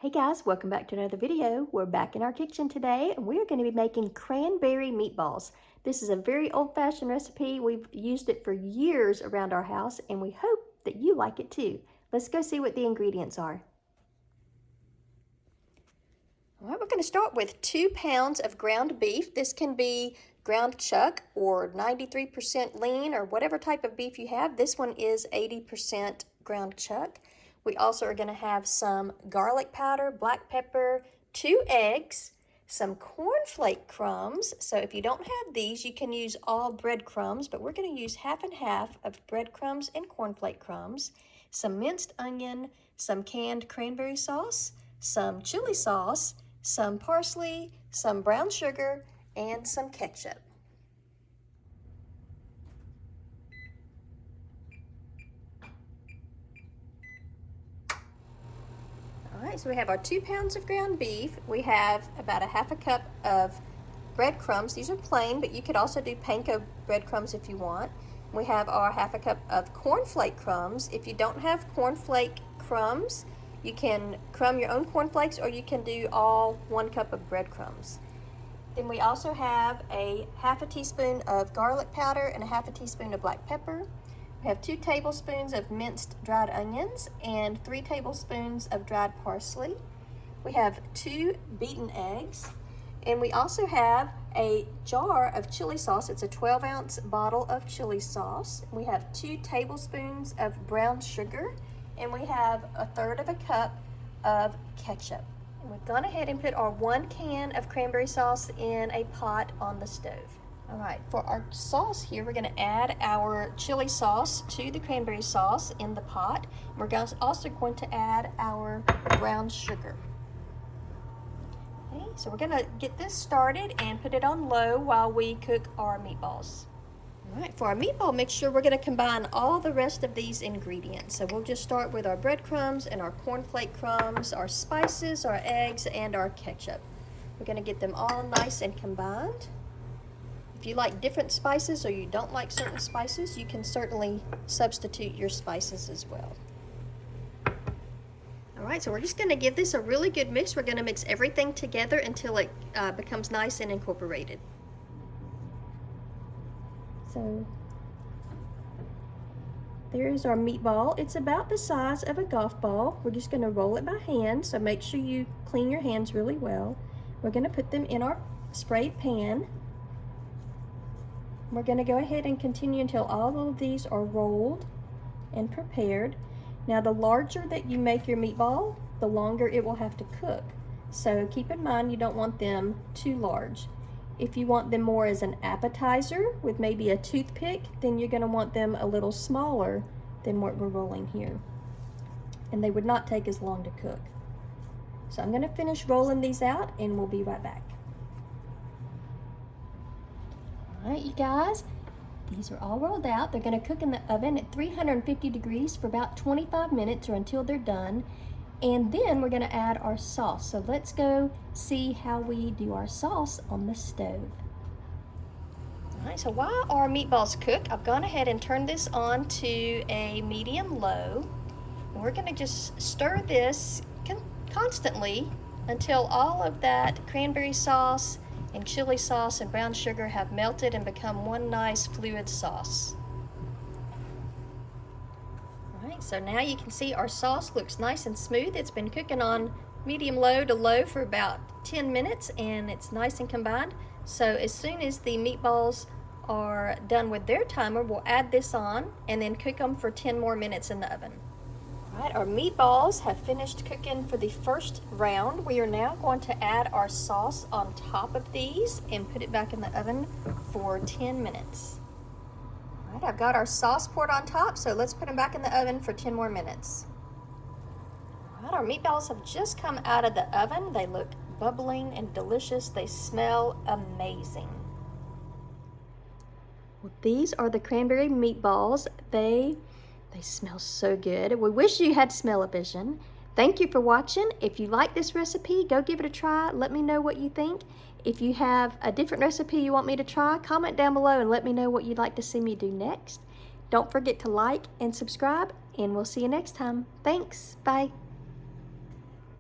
Hey guys, welcome back to another video. We're back in our kitchen today and we're going to be making cranberry meatballs. This is a very old-fashioned recipe. We've used it for years around our house and we hope that you like it too. Let's go see what the ingredients are. All right, we're going to start with 2 pounds of ground beef. This can be ground chuck or 93% lean or whatever type of beef you have. This one is 80% ground chuck. We also are going to have some garlic powder, black pepper, 2 eggs, some corn flake crumbs. So if you don't have these, you can use all breadcrumbs, but we're going to use half and half of breadcrumbs and corn flake crumbs, some minced onion, some canned cranberry sauce, some chili sauce, some parsley, some brown sugar, and some ketchup. All right, so we have our 2 pounds of ground beef. We have about a half a cup of breadcrumbs. These are plain, but you could also do panko breadcrumbs if you want. We have our half a cup of corn flake crumbs. If you don't have corn flake crumbs, you can crumb your own corn flakes or you can do all 1 cup of breadcrumbs. Then we also have a half a teaspoon of garlic powder and a half a teaspoon of black pepper. We have 2 tablespoons of minced dried onions and 3 tablespoons of dried parsley. We have 2 beaten eggs. And we also have a jar of chili sauce. It's a 12-ounce bottle of chili sauce. We have 2 tablespoons of brown sugar. And we have 1/3 of a cup of ketchup. And we've gone ahead and put our 1 can of cranberry sauce in a pot on the stove. All right, for our sauce here, we're going to add our chili sauce to the cranberry sauce in the pot. We're also going to add our brown sugar. Okay, so we're going to get this started and put it on low while we cook our meatballs. All right, for our meatball mixture, we're going to combine all the rest of these ingredients. So we'll just start with our breadcrumbs and our corn flake crumbs, our spices, our eggs, and our ketchup. We're going to get them all nice and combined. If you like different spices or you don't like certain spices, you can certainly substitute your spices as well. All right, so we're just going to give this a really good mix. We're going to mix everything together until it becomes nice and incorporated. So there's our meatball. It's about the size of a golf ball. We're just going to roll it by hand, so make sure you clean your hands really well. We're going to put them in our sprayed pan. We're going to go ahead and continue until all of these are rolled and prepared. Now, the larger that you make your meatball, the longer it will have to cook. So keep in mind you don't want them too large. If you want them more as an appetizer with maybe a toothpick, then you're going to want them a little smaller than what we're rolling here. And they would not take as long to cook. So I'm going to finish rolling these out and we'll be right back. All right, you guys, these are all rolled out. They're going to cook in the oven at 350 degrees for about 25 minutes or until they're done. And then we're going to add our sauce. So let's go see how we do our sauce on the stove. All right, so while our meatballs cook, I've gone ahead and turned this on to a medium-low. We're going to just stir this constantly until all of that cranberry sauce and chili sauce and brown sugar have melted and become one nice fluid sauce. All right, so now you can see our sauce looks nice and smooth. It's been cooking on medium-low to low for about 10 minutes and it's nice and combined. So as soon as the meatballs are done with their timer, we'll add this on and then cook them for 10 more minutes in the oven. All right, our meatballs have finished cooking for the first round. We are now going to add our sauce on top of these and put it back in the oven for 10 minutes. All right, I've got our sauce poured on top, so let's put them back in the oven for 10 more minutes. All right, our meatballs have just come out of the oven. They look bubbling and delicious. They smell amazing. Well, these are the cranberry meatballs. They smell so good. We wish you had smell-o-vision. Thank you for watching. If you like this recipe, go give it a try. Let me know what you think. If you have a different recipe you want me to try, comment down below and let me know what you'd like to see me do next. Don't forget to like and subscribe, and we'll see you next time. Thanks. Bye.